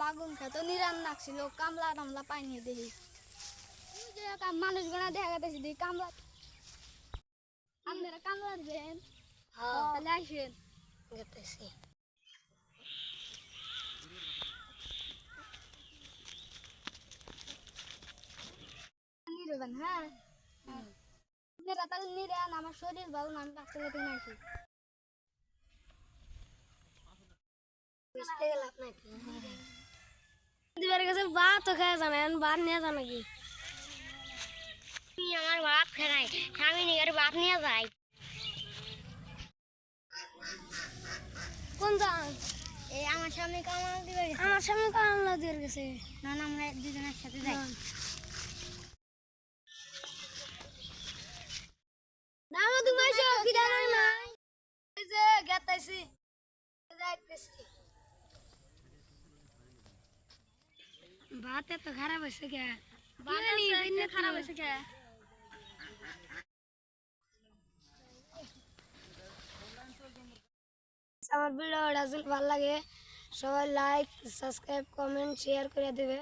বাগুন খেত নিরান নাকছিল কামলা টামলা পাইনি দেখি মানুষ গোনা দেখা গেছে দেখি কামলা আপনারা কামলা দিবেন তাহলে আসেন গেতেছি নিবেন হ্যাঁ আপনারা তাহলে নিরেন আমার শরীর ভালো না আমি কাছে যেতে নাকি বুঝতে গেল আপনাকে দিবার কাছে ভাত তো খায় জানেন ভাত নিয়ে যান নাকি আমার ভাত খায় নাই আমি নিয়ে ভাত নিয়ে যাই কোন যান এই আমার সামনে কামলা দিবে আমার সামনে কামলা দিয়ে গেছে না না আমরা দুজন একসাথে যাই না তুমি এসো কি জানাই না এই যে গেতাইছি যাইতেছি ভাত এত খারাপ হয়েছে কে খারাপ হয়েছে কে আমার ভিডিওটা যদি ভালো লাগে সবাই লাইক সাবস্ক্রাইব কমেন্ট শেয়ার করে দেবে।